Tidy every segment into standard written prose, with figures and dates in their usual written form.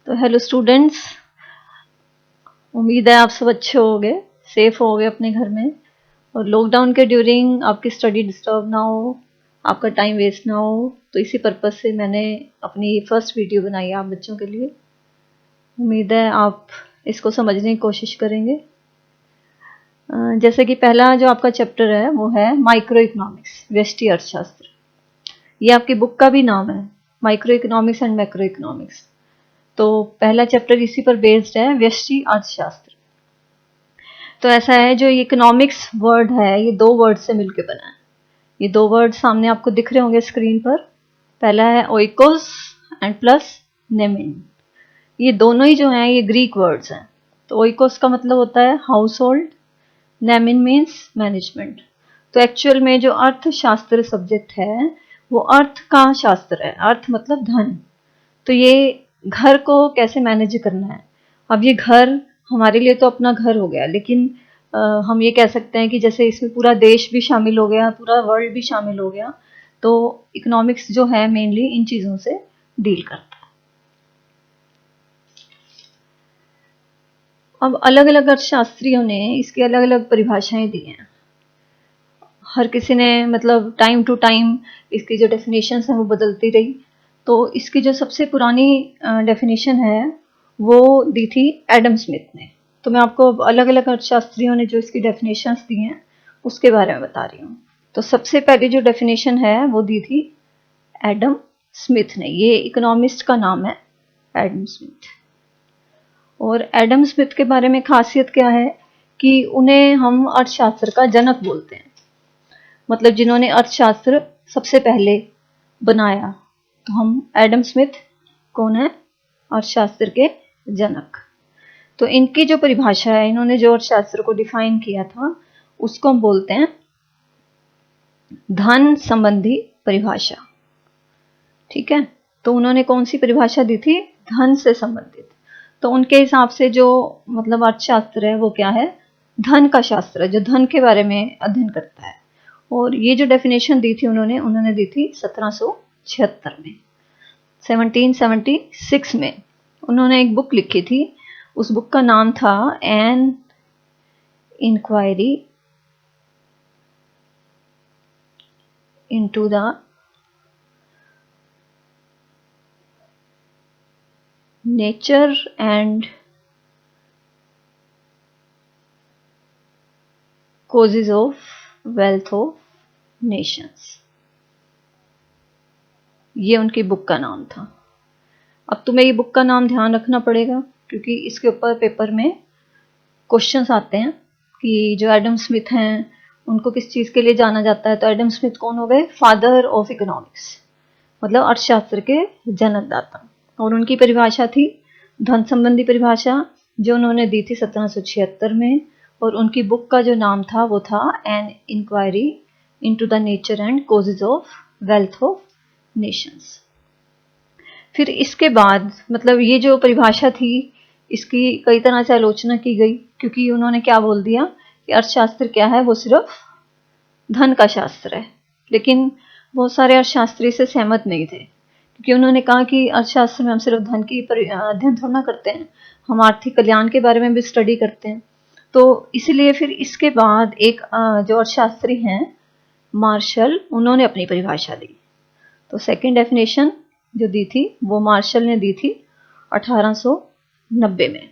तो hello students, उम्मीद है आप सब अच्छे होंगे, सेफ होंगे अपने घर में और लॉकडाउन के ड्यूरिंग आपकी स्टडी डिस्टर्ब ना हो, आपका टाइम वेस्ट ना हो। तो इसी पर्पज़ से मैंने अपनी फर्स्ट वीडियो बनाई है आप बच्चों के लिए। उम्मीद है आप इसको समझने की कोशिश करेंगे। जैसे कि पहला जो आपका चैप्टर है वो है माइक्रो इकोनॉमिक्स, व्यष्टि अर्थशास्त्र। ये आपकी बुक का भी नाम है, micro economics and macro economics. तो पहला चैप्टर इसी पर बेस्ड है, व्यष्टि अर्थशास्त्र। तो ऐसा है, जो इकोनॉमिक्स वर्ड है ये दो वर्ड से मिलकर बना है। ये दो वर्ड सामने आपको दिख रहे होंगे स्क्रीन पर। पहला है ओइकोस एंड प्लस नेमिन। ये दोनों ही जो हैं ये ग्रीक वर्ड्स हैं। तो ओइकोस का मतलब होता है house hold, Nemin means management. तो एक्चुअल में जो अर्थशास्त्र सब्जेक्ट है वो अर्थ का शास्त्र है। अर्थ मतलब धन। तो ये घर को कैसे मैनेज करना है। अब ये घर हमारे लिए तो अपना घर हो गया, लेकिन हम ये कह सकते हैं कि जैसे इसमें पूरा देश भी शामिल हो गया, पूरा वर्ल्ड भी शामिल हो गया। तो इकोनॉमिक्स जो है मेनली इन चीज़ों से डील करता है। अब अलग अलग अर्थशास्त्रियों ने इसकी अलग अलग परिभाषाएं दी हैं। हर किसी ने मतलब टाइम टू टाइम इसकी जो डेफिनेशंस हैं वो बदलती रही। तो इसकी जो सबसे पुरानी डेफिनेशन है वो दी थी एडम स्मिथ ने। तो मैं आपको अलग अलग अर्थशास्त्रियों ने जो इसकी डेफिनेशंस दी हैं उसके बारे में बता रही हूँ। तो सबसे पहली जो डेफिनेशन है वो दी थी एडम स्मिथ ने। ये इकोनॉमिस्ट का नाम है, एडम स्मिथ। और एडम स्मिथ के बारे में खासियत क्या है कि उन्हें हम अर्थशास्त्र का जनक बोलते हैं। मतलब जिन्होंने अर्थशास्त्र सबसे पहले बनाया। तो हम एडम स्मिथ कौन है? अर्थशास्त्र के जनक। तो इनकी जो परिभाषा है, इन्होंने जो अर्थशास्त्र को डिफाइन किया था उसको हम बोलते हैं धन संबंधी परिभाषा। ठीक है, तो उन्होंने कौन सी परिभाषा दी थी? धन से संबंधित। तो उनके हिसाब से जो मतलब अर्थशास्त्र है वो क्या है? धन का शास्त्र है, जो धन के बारे में अध्ययन करता है। और ये जो डेफिनेशन दी थी उन्होंने दी थी 1776 में, 1776 में उन्होंने एक बुक लिखी थी। उस बुक का नाम था an inquiry into the nature and causes of wealth of nations. ये उनकी बुक का नाम था। अब तुम्हें ये बुक का नाम ध्यान रखना पड़ेगा क्योंकि इसके ऊपर पेपर में क्वेश्चंस आते हैं कि जो एडम स्मिथ हैं उनको किस चीज़ के लिए जाना जाता है। तो एडम स्मिथ कौन हो गए? फादर ऑफ इकोनॉमिक्स, मतलब अर्थशास्त्र के जनकदाता। और उनकी परिभाषा थी धन संबंधी परिभाषा, जो उन्होंने दी थी 1776 में। और उनकी बुक का जो नाम था वो था an inquiry into the nature and causes of wealth of nations. फिर इसके बाद मतलब ये जो परिभाषा थी इसकी कई तरह से आलोचना की गई, क्योंकि उन्होंने क्या बोल दिया कि अर्थशास्त्र क्या है? वो सिर्फ धन का शास्त्र है। लेकिन बहुत सारे अर्थशास्त्री से सहमत नहीं थे, क्योंकि उन्होंने कहा कि अर्थशास्त्र में हम सिर्फ धन की अध्ययन थोड़ा ना करते हैं, हम आर्थिक कल्याण के बारे में भी स्टडी करते हैं। तो इसलिए फिर इसके बाद एक जो अर्थशास्त्री हैं मार्शल, उन्होंने अपनी परिभाषा दी। तो सेकंड डेफिनेशन जो दी थी वो मार्शल ने दी थी 1890 में,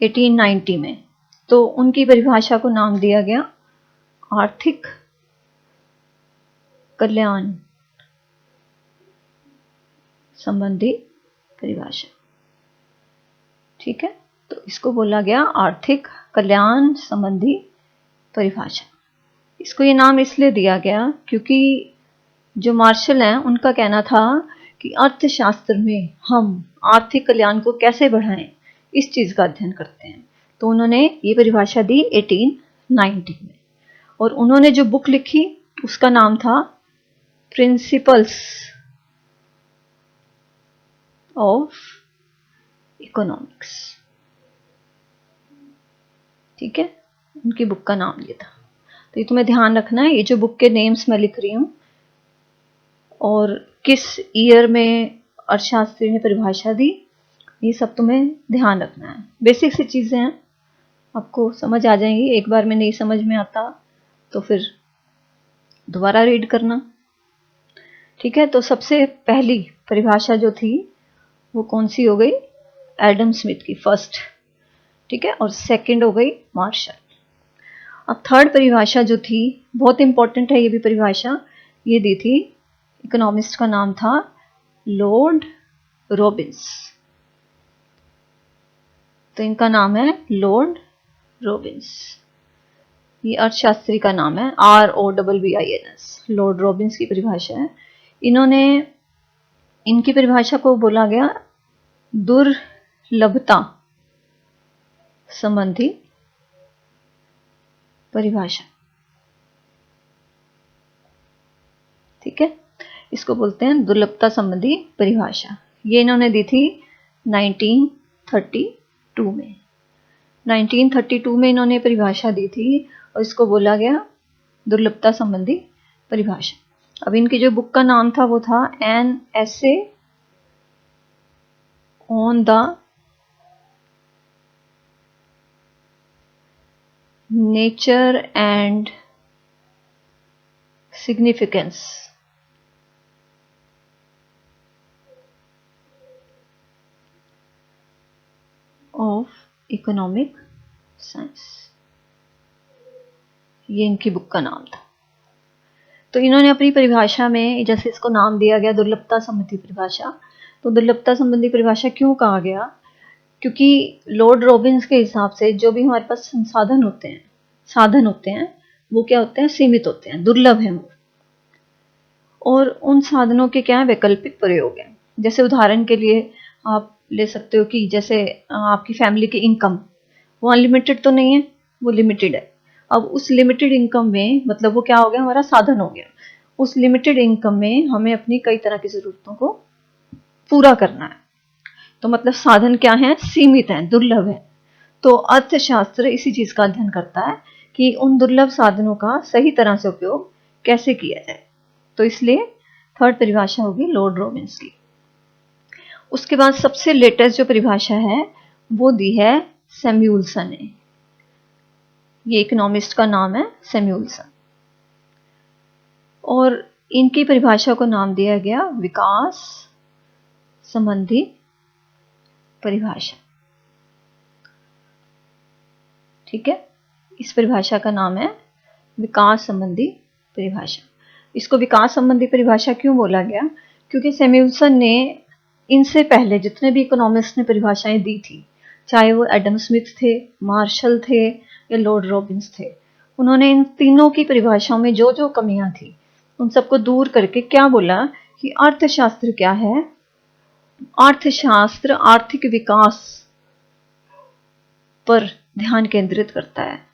1890 में। तो उनकी परिभाषा को नाम दिया गया आर्थिक कल्याण संबंधी परिभाषा। ठीक है, तो इसको बोला गया आर्थिक कल्याण संबंधी परिभाषा। इसको ये नाम इसलिए दिया गया क्योंकि जो मार्शल हैं उनका कहना था कि अर्थशास्त्र में हम आर्थिक कल्याण को कैसे बढ़ाएं, इस चीज़ का अध्ययन करते हैं। तो उन्होंने ये परिभाषा दी 1890 में। और उन्होंने जो बुक लिखी उसका नाम था प्रिंसिपल्स ऑफ इकोनॉमिक्स। ठीक है, उनकी बुक का नाम ये था। तो ये तुम्हें ध्यान रखना है, ये जो बुक के नेम्स मैं लिख रही हूँ और किस ईयर में अर्थशास्त्री ने परिभाषा दी, ये सब तुम्हें ध्यान रखना है। बेसिक सी चीज़ें हैं, आपको समझ आ जाएंगी। एक बार में नहीं समझ में आता तो फिर दोबारा रीड करना, ठीक है। तो सबसे पहली परिभाषा जो थी वो कौन सी हो गई? एडम स्मिथ की, फर्स्ट, ठीक है। और सेकंड हो गई मार्शल। अब थर्ड परिभाषा जो थी, बहुत इंपॉर्टेंट है ये भी परिभाषा, ये दी थी, इकोनॉमिस्ट का नाम था लॉर्ड रॉबिन्स। तो इनका नाम है लॉर्ड रॉबिन्स, ये अर्थशास्त्री का नाम है, ROBBINS, लॉर्ड रॉबिन्स की परिभाषा है। इन्होंने, इनकी परिभाषा को बोला गया दुर्लभता संबंधी परिभाषा, ठीक है। इसको बोलते हैं दुर्लभता संबंधी परिभाषा। ये इन्होंने दी थी 1932 में। 1932 में इन्होंने परिभाषा दी थी और इसको बोला गया दुर्लभता संबंधी परिभाषा। अब इनकी जो बुक का नाम था वो था an essay on the nature and significance of economic science, ये इनकी बुक का नाम था। तो इन्होंने अपनी परिभाषा में, जैसे इसको नाम दिया गया दुर्लभता संबंधी परिभाषा, तो दुर्लभता संबंधी परिभाषा क्यों कहा गया? क्योंकि लॉर्ड रॉबिन्स के हिसाब से जो भी हमारे पास संसाधन होते हैं, साधन होते हैं, वो क्या होते हैं? सीमित होते हैं, दुर्लभ हैं वो। और उन साधनों के क्या है? वैकल्पिक प्रयोग हैं। जैसे उदाहरण के लिए आप ले सकते हो कि जैसे आपकी फैमिली की इनकम, वो अनलिमिटेड तो नहीं है, वो लिमिटेड है। अब उस लिमिटेड इनकम में, मतलब वो क्या हो गया? हमारा साधन हो गया। उस लिमिटेड इनकम में हमें अपनी कई तरह की जरूरतों को पूरा करना है। तो मतलब साधन क्या है? सीमित है, दुर्लभ है। तो अर्थशास्त्र इसी चीज का अध्ययन करता है कि उन दुर्लभ साधनों का सही तरह से उपयोग कैसे किया जाए। तो इसलिए थर्ड परिभाषा होगी लॉर्ड रॉबिन्स की। उसके बाद सबसे लेटेस्ट जो परिभाषा है वो दी है सैमुअल्सन ने। ये इकोनॉमिस्ट का नाम है सैमुअल्सन, और इनकी परिभाषा को नाम दिया गया विकास संबंधी परिभाषा, ठीक है। इस परिभाषा का नाम है विकास संबंधी परिभाषा। इसको विकास संबंधी परिभाषा क्यों बोला गया? क्योंकि सैमुअल्सन ने इनसे पहले जितने भी इकोनॉमिस्ट ने परिभाषाएं दी थी, चाहे वो एडम स्मिथ थे, मार्शल थे या लॉर्ड रॉबिन्स थे, उन्होंने इन तीनों की परिभाषाओं में जो जो कमियां थी उन सबको दूर करके क्या बोला कि अर्थशास्त्र क्या है? अर्थशास्त्र आर्थिक विकास पर ध्यान केंद्रित करता है।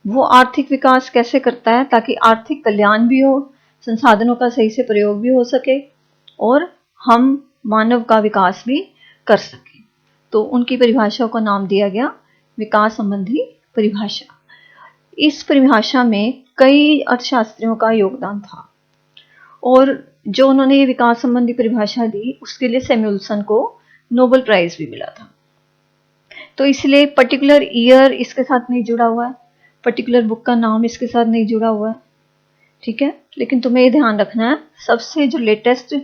वो आर्थिक विकास कैसे करता है? ताकि आर्थिक कल्याण भी हो, संसाधनों का सही से प्रयोग भी हो सके और हम मानव का विकास भी कर सके। तो उनकी परिभाषा को नाम दिया गया विकास संबंधी परिभाषा। इस परिभाषा में कई अर्थशास्त्रियों का योगदान था और जो उन्होंने ये विकास संबंधी परिभाषा दी उसके लिए सैमुअल्सन को नोबेल प्राइज भी मिला था। तो इसलिए पर्टिकुलर ईयर इसके साथ नहीं जुड़ा हुआ है, पर्टिकुलर बुक का नाम इसके साथ नहीं जुड़ा हुआ है, ठीक है। लेकिन तुम्हें ये ध्यान रखना है, सबसे जो लेटेस्ट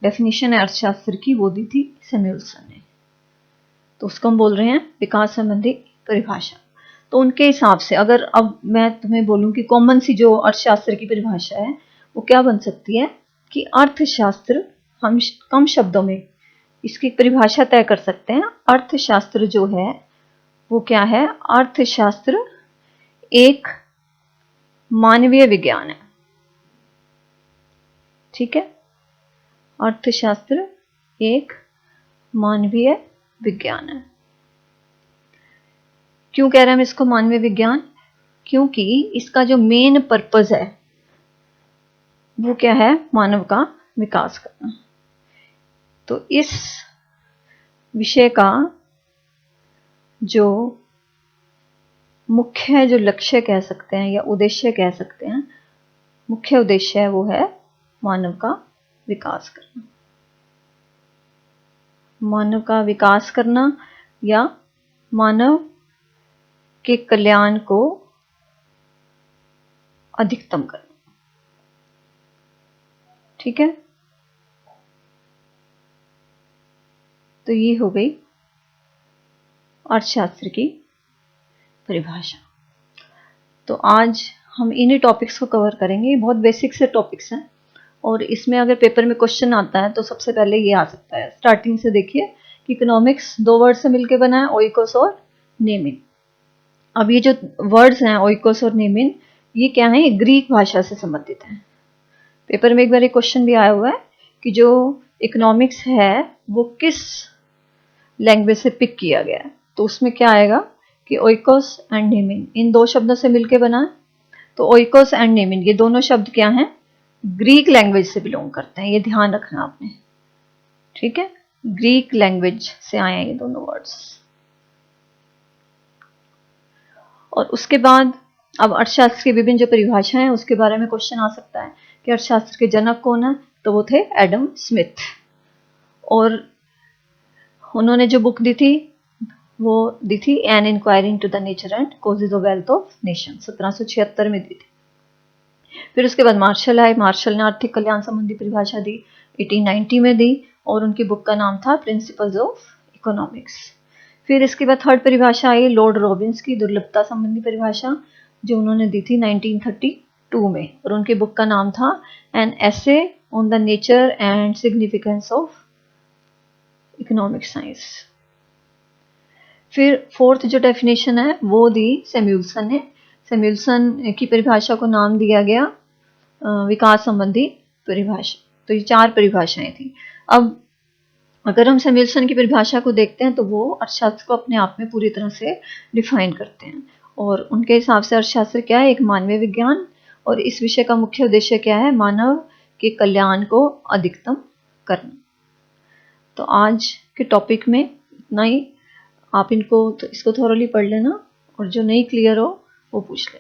डेफिनेशन है अर्थशास्त्र की वो दी थी सैमुअल्सन ने। तो उसको हम बोल रहे हैं विकास संबंधी परिभाषा। तो उनके हिसाब से अगर अब मैं तुम्हें बोलूं कि कॉमन सी जो अर्थशास्त्र की परिभाषा है वो क्या बन सकती है कि अर्थशास्त्र, हम कम शब्दों में इसकी परिभाषा तय कर सकते हैं। अर्थशास्त्र जो है वो क्या है? अर्थशास्त्र एक मानवीय विज्ञान है, ठीक है। अर्थशास्त्र एक मानवीय विज्ञान है। क्यों कह रहे हैं हम इसको मानवीय विज्ञान? क्योंकि इसका जो मेन पर्पस है वो क्या है? मानव का विकास करना। तो इस विषय का जो मुख्य जो लक्ष्य कह सकते हैं या उद्देश्य कह सकते हैं, मुख्य उद्देश्य है वो है मानव का विकास करना। मानव का विकास करना या मानव के कल्याण को अधिकतम करना। ठीक है, तो ये हो गई अर्थशास्त्र की परिभाषा। तो आज हम इन्हीं टॉपिक्स को कवर करेंगे। बहुत बेसिक से टॉपिक्स हैं और इसमें अगर पेपर में क्वेश्चन आता है तो सबसे पहले ये आ सकता है। स्टार्टिंग से देखिए कि इकोनॉमिक्स दो वर्ड से मिलकर बना है, ओइकोस और नेमिन। अब ये जो वर्ड्स हैं ओइकोस और नेमिन, ये क्या है, ग्रीक भाषा से संबंधित हैं। पेपर में एक बार एक क्वेश्चन भी आया हुआ है कि जो इकोनॉमिक्स है वो किस लैंग्वेज से पिक किया गया है, तो उसमें क्या आएगा कि ओइकोस एंड नेमिन इन दो शब्दों से मिलकर बना है। तो ओइकोस एंड नेमिन ये दोनों शब्द क्या हैं, ग्रीक लैंग्वेज से बिलोंग करते हैं, ये ध्यान रखना आपने। ठीक है, ग्रीक लैंग्वेज से आए हैं ये दोनों वर्ड्स। और उसके बाद अब अर्थशास्त्र की विभिन्न जो परिभाषाएं हैं उसके बारे में क्वेश्चन आ सकता है कि अर्थशास्त्र के जनक कौन है, तो वो थे एडम स्मिथ। और उन्होंने जो बुक दी थी वो दी थी an inquiry into the nature and causes of wealth of nation, 1776 में दी थी। फिर उसके बाद मार्शल आए, मार्शल ने आर्थिक कल्याण संबंधी परिभाषा दी, 1890 में दी, और उनकी बुक का नाम था प्रिंसिपल्स ऑफ इकोनॉमिक्स। फिर इसके बाद थर्ड परिभाषा आई लॉर्ड रॉबिन्स की दुर्लभता संबंधी परिभाषा, जो उन्होंने दी थी 1932 में, और उनकी बुक का नाम था an essay on the nature and significance of economic science. फिर फोर्थ जो डेफिनेशन है वो दी सैमुअल्सन ने। सैमुअल्सन की परिभाषा को नाम दिया गया विकास संबंधी परिभाषा। तो ये चार परिभाषाएं थी। अब अगर हम सैमुअल्सन की परिभाषा को देखते हैं तो वो अर्थशास्त्र को अपने आप में पूरी तरह से डिफाइन करते हैं, और उनके हिसाब से अर्थशास्त्र क्या है, एक मानवीय विज्ञान, और इस विषय का मुख्य उद्देश्य क्या है, मानव के कल्याण को अधिकतम करना। तो आज के टॉपिक में इतना ही। आप इसको थोरली पढ़ लेना, और जो नहीं क्लियर हो वो पूछ लेना।